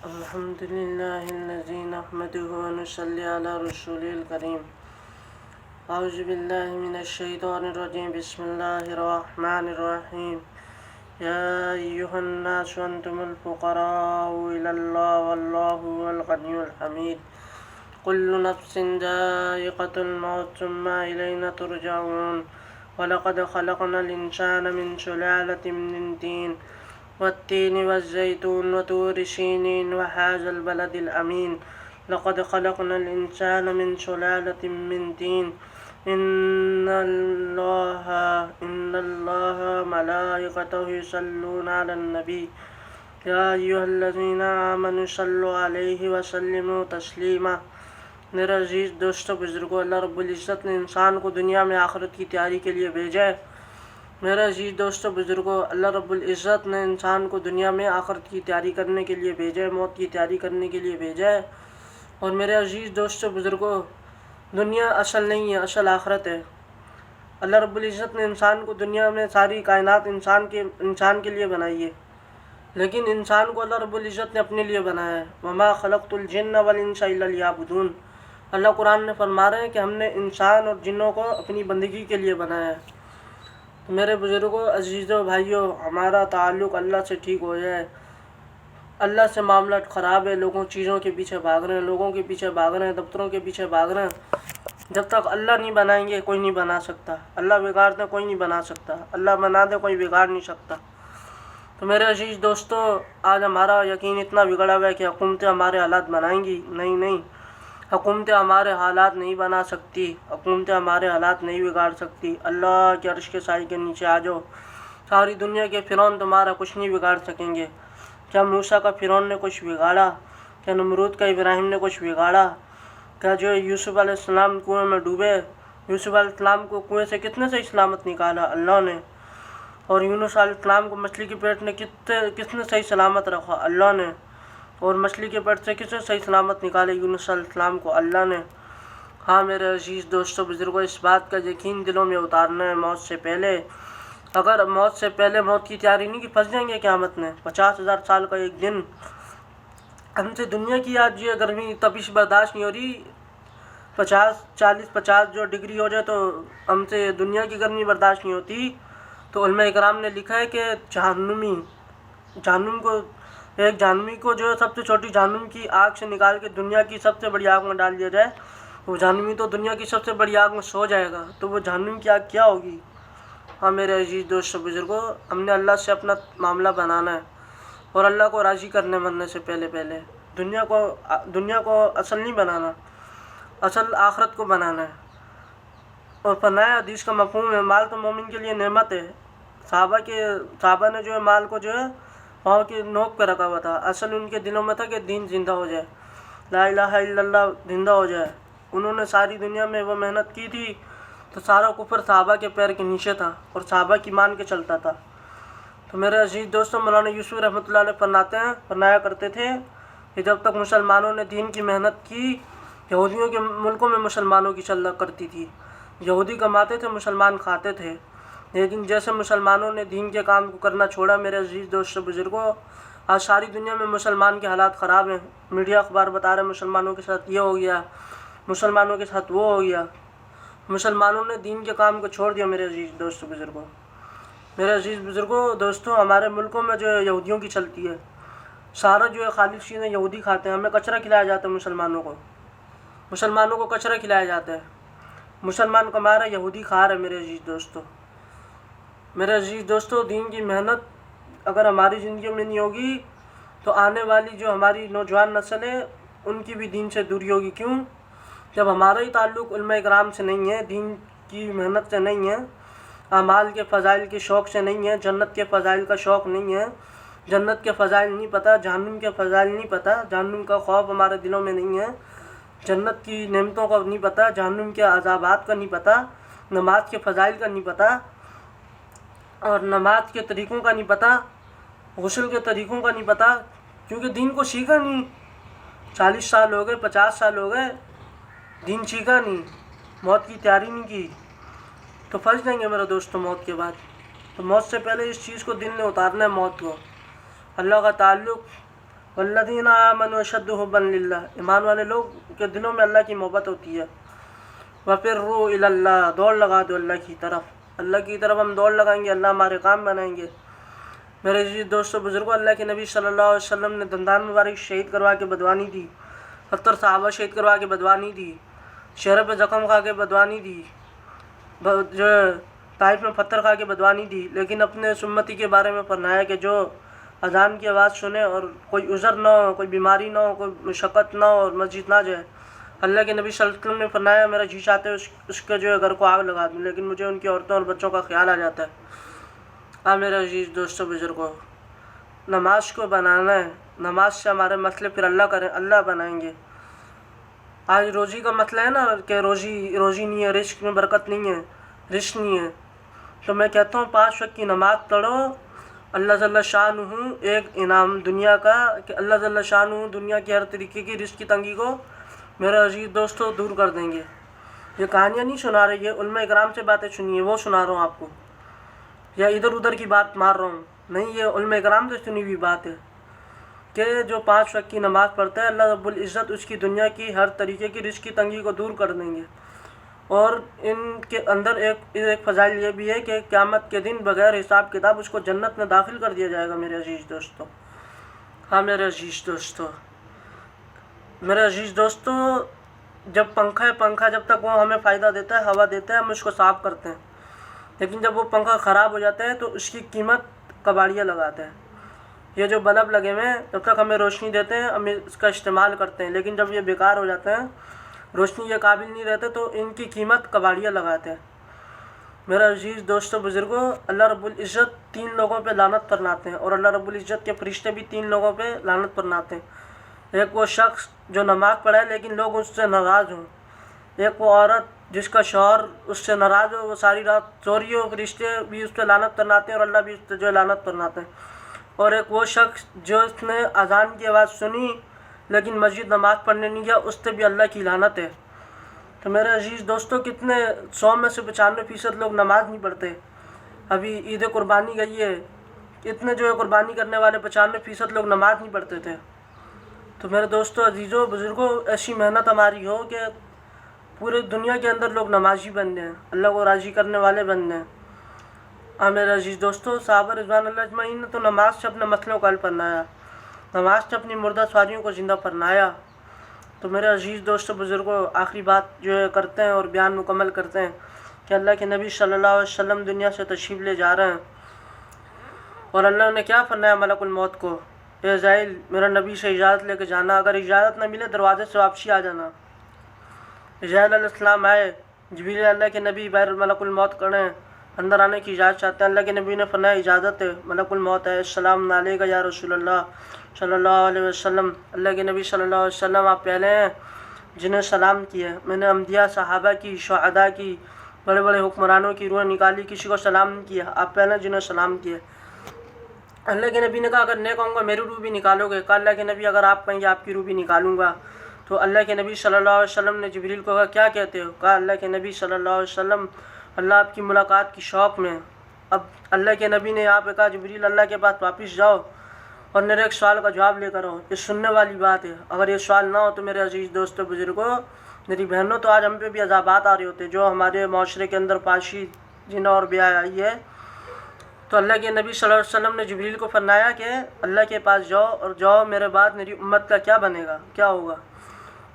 الحمد لله الذي نحمده ونصلي على رسوله الكريم. أعوذ بالله من الشيطان الرجيم. بسم الله الرحمن الرحيم. يا أيها الناس أنتم الفقراء إلى الله والله هو الغني الحميد. كل نفس ذائقة الموت ثم إلينا ترجعون. ولقد خلقنا الإنسان من سلالة من طين والتين والزيتون وطور سينين وهذا البلد الأمين. لقد خلقنا الإنسان من سلالة من طين. إن الله ملائكته يصلون على النبي. يا أيها الذين آمنوا صلوا عليه وسلموا تسلیما. میرے عزیز دوستوں بزرگوں، اللہ رب العزت نے انسان کو دنیا میں آخرت کی تیاری کے لیے بھیجا ہے. میرے عزیز دوستوں بزرگوں، اللہ رب العزت نے انسان کو دنیا میں آخرت کی تیاری کرنے کے لیے بھیجا ہے، موت کی تیاری کرنے کے لیے بھیجا ہے. اور میرے عزیز دوستوں بزرگوں، دنیا اصل نہیں ہے، اصل آخرت ہے. اللہ رب العزت نے انسان کو دنیا میں ساری کائنات انسان کے لیے بنائی ہے، لیکن انسان کو اللہ رب العزت نے اپنے لیے بنایا ہے. وما خلقت الجن والانس الا لیعبدون. اللہ قرآن میں فرما رہے ہیں کہ ہم نے انسان اور جنوں کو اپنی بندگی کے لیے بنایا ہے. تو میرے بزرگوں، عزیزوں، بھائیوں، ہمارا تعلق اللہ سے ٹھیک ہو جائے. اللہ سے معاملات خراب ہے، لوگوں چیزوں کے پیچھے بھاگ رہے ہیں، لوگوں کے پیچھے بھاگ رہے ہیں، دفتروں کے پیچھے بھاگ رہے ہیں. جب تک اللہ نہیں بنائیں گے کوئی نہیں بنا سکتا. اللہ بگاڑ دے کوئی نہیں بنا سکتا، اللہ بنا دے کوئی بگاڑ نہیں سکتا. تو میرے عزیز دوستوں، آج ہمارا یقین اتنا بگڑا ہوا ہے کہ حکومتیں ہمارے حالات بنائیں گی. نہیں، حکومتیں ہمارے حالات نہیں بنا سکتی، حکومتیں ہمارے حالات نہیں بگاڑ سکتی. اللہ کے عرش کے سائے کے نیچے آ جاؤ. ساری دنیا کے فرعون تمہارا کچھ نہیں بگاڑ سکیں گے. کیا موسیٰ کا فرعون نے کچھ بگاڑا؟ کیا نمرود کا ابراہیم نے کچھ بگاڑا؟ کیا جو یوسف علیہ السلام کنویں میں ڈوبے، یوسف علیہ السلام کو کنویں سے کتنے سے سلامت نکالا؟ اللہ نے. اور یونس علیہ السلام کو مچھلی کے پیٹ نے کس نے صحیح سلامت رکھا؟ اللہ نے. اور مچھلی کے پیٹ سے کس نے صحیح سلامت نکالے؟ یونس علیہ السلام کو اللہ نے. ہاں میرے عزیز دوستوں بزرگوں، اس بات کا یقین دلوں میں اتارنا ہے موت سے پہلے. اگر موت سے پہلے موت کی تیاری نہیں کی، پھنس جائیں گے قیامت میں. 50,000 سال کا ایک دن. ہم سے دنیا کی آج یہ گرمی تپش برداشت نہیں ہو رہی. 50 جو ڈگری ہو جائے تو ہم سے دنیا کی گرمی برداشت نہیں ہوتی. تو علماء کرام نے لکھا ہے کہ جہنم کو جو سب سے چھوٹی جہنم کی آگ سے نکال کے دنیا کی سب سے بڑی آگ میں ڈال دیا جائے، وہ جہنمی تو دنیا کی سب سے بڑی آگ میں سو جائے گا. تو وہ جہنم کی آگ کیا ہوگی؟ ہاں میرے عزیز دوستوں بزرگوں، ہم نے اللہ سے اپنا معاملہ بنانا ہے اور اللہ کو راضی کرنے مرنے سے پہلے دنیا کو اصل نہیں بنانا، اصل آخرت کو بنانا ہے. اور فرمایا حدیث کا مفہوم ہے، مال تو مومن کے لیے نعمت ہے. صحابہ نے جو ہے مال کو جو ہے پاؤں کی نوک پہ رکھا ہوا تھا. اصل ان کے دلوں میں تھا کہ دین زندہ ہو جائے، لا الہ الا اللہ زندہ ہو جائے. انہوں نے ساری دنیا میں وہ محنت کی تھی تو سارا کفر صحابہ کے پیر کے نیچے تھا اور صحابہ کی مان کے چلتا تھا. تو میرے عزیز دوستوں، مولانا یوسف رحمۃ اللہ علیہ فرمایا کرتے تھے کہ جب تک مسلمانوں نے دین کی محنت کی، یہودیوں کے ملکوں میں مسلمانوں کی چل کرتی تھی. یہودی کماتے تھے، مسلمان کھاتے تھے. لیکن جیسے مسلمانوں نے دین کے کام کو کرنا چھوڑا، میرے عزیز دوستوں بزرگوں، آج ساری دنیا میں مسلمان کے حالات خراب ہیں. میڈیا اخبار بتا رہے ہیں مسلمانوں کے ساتھ یہ ہو گیا، مسلمانوں کے ساتھ وہ ہو گیا. مسلمانوں نے دین کے کام کو چھوڑ دیا. میرے عزیز دوستوں بزرگوں، دوستوں، ہمارے ملکوں میں جو یہودیوں کی چلتی ہے، سارا جو ہے خالص چیزیں یہودی کھاتے ہیں. ہمیں کچرا کھلایا جاتا ہے، مسلمانوں کو کچرا کھلایا جاتا ہے. مسلمان کما رہا ہے، یہودی کھا رہے ہیں. میرے عزیز دوستوں، دین کی محنت اگر ہماری زندگیوں میں نہیں ہوگی تو آنے والی جو ہماری نوجوان نسل ہے ان کی بھی دین سے دوری ہوگی. کیوں؟ جب ہمارا ہی تعلق علماء کرام سے نہیں ہے، دین کی محنت سے نہیں ہے، اعمال کے فضائل کے شوق سے نہیں ہے، جنت کے فضائل کا شوق نہیں ہے، جنت کے فضائل نہیں پتہ، جہنم کے فضائل نہیں پتہ، جہنم کا خوف ہمارے دلوں میں نہیں ہے، جنت کی نعمتوں کا نہیں پتہ، جہنم کے عذابات کا نہیں پتہ، نماز کے فضائل کا نہیں پتہ، اور نماز کے طریقوں کا نہیں پتہ، غسل کے طریقوں کا نہیں پتہ، کیونکہ دین کو سیکھا نہیں. 40 سال ہو گئے، 50 سال ہو گئے، دین سیکھا نہیں، موت کی تیاری نہیں کی، تو پھنس جائیں گے میرے دوستوں موت کے بعد. تو موت سے پہلے اس چیز کو دل نے اتارنا ہے، موت کو. اللہ کا تعلق والذین آمنوا اشد حبا للہ، ایمان والے لوگ کے دلوں میں اللہ کی محبت ہوتی ہے۔ وفروا الی اللہ، دوڑ لگا دو اللہ کی طرف، اللہ کی طرف ہم دوڑ لگائیں گے، اللہ ہمارے کام بنائیں گے۔ میرے عزیز دوستو بزرگوں، اللہ کے نبی صلی اللہ علیہ وسلم نے دندان مبارک شہید کروا کے بدوانی دی، 70 صحابہ شہید کروا کے بدوانی دی، چہرے پہ زخم کھا کے بدوانی دی، جو طائف میں پتھر کھا کے بدوانی دی، لیکن اپنے امتی کے بارے میں فرمایا کہ جو اذان کی آواز سنے اور کوئی عذر نہ ہو، کوئی بیماری نہ ہو، کوئی مشقت نہ ہو اور مسجد نہ جائے، اللہ کے نبی صلی اللہ علیہ وسلم نے فرمایا میرا جی چاہتے ہے اس کے جو ہے گھر کو آگ لگا دوں، لیکن مجھے ان کی عورتوں اور بچوں کا خیال آ جاتا ہے۔ میرے عزیز دوستو بزرگوں، نماز کو بنانا ہے، نماز سے ہمارے مسئلے پھر اللہ بنائیں گے۔ آج روزی کا مسئلہ ہے نا کہ روزی نہیں ہے، رزق میں برکت نہیں ہے، رزق نہیں ہے، تو میں کہتا ہوں 5 وقت کی نماز پڑھو، اللہ جل شانہ ایک انعام دنیا کا کہ اللہ جل شانہ دنیا کی ہر طریقے کی رزق کی تنگی کو میرے عزیز دوستو دور کر دیں گے۔ یہ کہانیاں نہیں سنا رہی ہے، علماء اکرام سے باتیں سنی ہے، وہ سنا رہا ہوں آپ کو، یا ادھر ادھر کی بات مار رہا ہوں نہیں، یہ علماء اکرام سے سنی ہوئی بات ہے کہ جو 5 وقت کی نماز پڑھتا ہے اللہ رب العزت اس کی دنیا کی ہر طریقے کی رزق کی تنگی کو دور کر دیں گے۔ اور ان کے اندر ایک فضائل یہ بھی ہے کہ قیامت کے دن بغیر حساب کتاب اس کو جنت میں داخل کر دیا جائے گا میرے عزیز دوستو۔ میرے عزیز دوستو، جب پنکھا جب تک وہ ہمیں فائدہ دیتا ہے، ہوا دیتا ہے، ہم اس کو صاف کرتے ہیں، لیکن جب وہ پنکھا خراب ہو جاتا ہے تو اس کی قیمت کباڑیاں لگاتے ہیں۔ یہ جو بلب لگے ہوئے ہیں جب تک ہمیں روشنی دیتے ہیں ہم اس کا استعمال کرتے ہیں، لیکن جب یہ بیکار ہو جاتے ہیں، روشنی کے قابل نہیں رہتے، تو ان کی قیمت کباڑیاں لگاتے ہیں۔ میرا عزیز دوستو بزرگوں، اللہ رب العزت 3 لوگوں پہ لعنت فرماتے ہیں، اور اللہ رب العزت کے فرشتے بھی 3 لوگوں پہ لعنت فرماتے ہیں۔ ایک وہ شخص جو نماز پڑھے لیکن لوگ اس سے ناراض ہوں، ایک وہ عورت جس کا شوہر اس سے ناراض ہو، وہ ساری رات سو رہی ہو، فرشتے بھی اس پہ لعنت فرماتے ہیں اور اللہ بھی اس پہ جو ہے لعنت فرماتے ہیں۔ اور ایک وہ شخص جو اس نے اذان کی آواز سنی لیکن مسجد نماز پڑھنے نہیں گیا، اس پہ بھی اللہ کی لعنت ہے۔ تو میرے عزیز دوستو، کتنے 100 میں سے 95% لوگ نماز نہیں پڑھتے۔ ابھی عید قربانی گئی ہے، اتنے جو ہے قربانی کرنے والے 95% لوگ نماز نہیں پڑھتے تھے۔ تو میرے دوستو عزیزو بزرگوں، ایسی محنت ہماری ہو کہ پورے دنیا کے اندر لوگ نمازی بن جائیں، اللہ کو راضی کرنے والے بن جائیں۔ میرے عزیز دوستو، صحابہ رضوان اللہ اجمعین نے تو نماز سے اپنے مسئلوں کو حل فرمایا، نماز سے اپنی مردہ سواریوں کو زندہ فرمایا۔ تو میرے عزیز دوستو بزرگوں، آخری بات جو ہے کرتے ہیں اور بیان مکمل کرتے ہیں کہ اللہ کے نبی صلی اللہ علیہ وسلم دنیا سے تشریف لے جا رہے ہیں، اور اللہ نے کیا فرمایا ملک الموت کو، اے زائل میرا نبی سے اجازت لے کے جانا، اگر اجازت نہ ملے دروازے سے واپسی آ جانا۔ اسرائیل علیہ السلام آئے، جبریل اللہ کے نبی باہر ملک الموت کھڑے ہیں، اندر آنے کی اجازت چاہتے ہیں، اللہ کے نبی نے فرمایا اجازت ہے، ملک الموت ہے، السلام علیکہ یا رسول اللہ صلی اللہ علیہ وسلم۔ اللہ کے نبی صلی اللہ علیہ وسلم آپ پہلے ہیں جنہیں سلام کیا ہے، میں نے انبیاء، صحابہ کی، شہداء کی، بڑے بڑے حکمرانوں کی روح نکالی، کسی کو سلام نہیں کیا، آپ پہلے جنہیں سلام کیا۔ اللہ کے نبی نے کہا اگر میں کہوں گا میری روح بھی نکالو گے؟ کہا اللہ کے نبی اگر آپ کہیں گے آپ کی روح بھی نکالوں گا۔ تو اللہ کے نبی صلی اللہ علیہ وسلم نے جبریل کو کہا کیا کہتے ہو؟ کہا اللہ کے نبی صلی اللہ علیہ وسلم اللہ آپ کی ملاقات کی شوق میں۔ اب اللہ کے نبی نے یہاں پہ کہا جبریل اللہ کے پاس واپس جاؤ اور میرے ایک سوال کا جواب لے کر آؤ، یہ سننے والی بات ہے، اگر یہ سوال نہ ہو تو میرے عزیز دوستو بزرگوں، میری بہنوں، تو آج ہم پہ بھی عذابات آ رہے ہوتے جو ہمارے معاشرے کے اندر فحاشی، زنا اور بیاہ آئی ہے۔ تو اللہ کے نبی صلی اللہ علیہ وسلم نے جبریل کو فرمایا کہ اللہ کے پاس جاؤ اور جاؤ میرے بعد میری امت کا کیا بنے گا، کیا ہوگا؟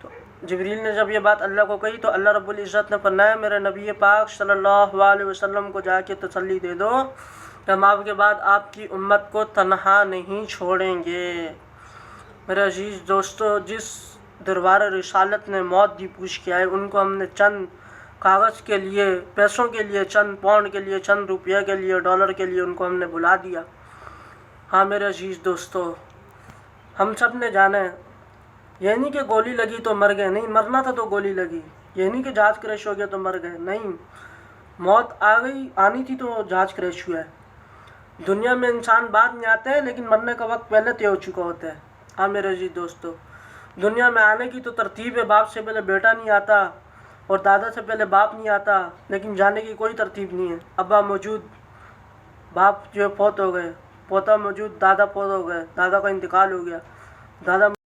تو جبریل نے جب یہ بات اللہ کو کہی تو اللہ رب العزت نے فرمایا میرے نبی پاک صلی اللہ علیہ وسلم کو جا کے تسلی دے دو کہ ہم آپ کے بعد آپ کی امت کو تنہا نہیں چھوڑیں گے۔ میرے عزیز دوستو، جس دربار رسالت نے موت دی پوچھ کے آئے، ان کو ہم نے چند کاغذ کے لیے، پیسوں کے لیے، چند پاؤنڈ کے لیے، چند روپیہ کے لیے، ڈالر کے لیے ان کو ہم نے بلا دیا۔ میرے عزیز دوستو، ہم سب نے جانا ہے، یہ نہیں کہ گولی لگی تو مر گئے، نہیں، مرنا تھا تو گولی لگی، یہ نہیں کہ جہاز کریش ہو گیا تو مر گئے، نہیں، موت آ گئی، آنی تھی تو جہاز کریش ہوا ہے۔ دنیا میں انسان بعد میں آتے ہیں لیکن مرنے کا وقت پہلے طے ہو چکا ہوتا ہے۔ میرے عزیز دوستو، دنیا میں آنے کی تو ترتیب ہے، باپ سے پہلے بیٹا نہیں آتا اور دادا سے پہلے باپ نہیں آتا، لیکن جانے کی کوئی ترتیب نہیں ہے۔ ابا موجود، باپ جو فوت ہو گئے، پوتا موجود، دادا فوت ہو گئے، دادا کا انتقال ہو گیا، زیادہ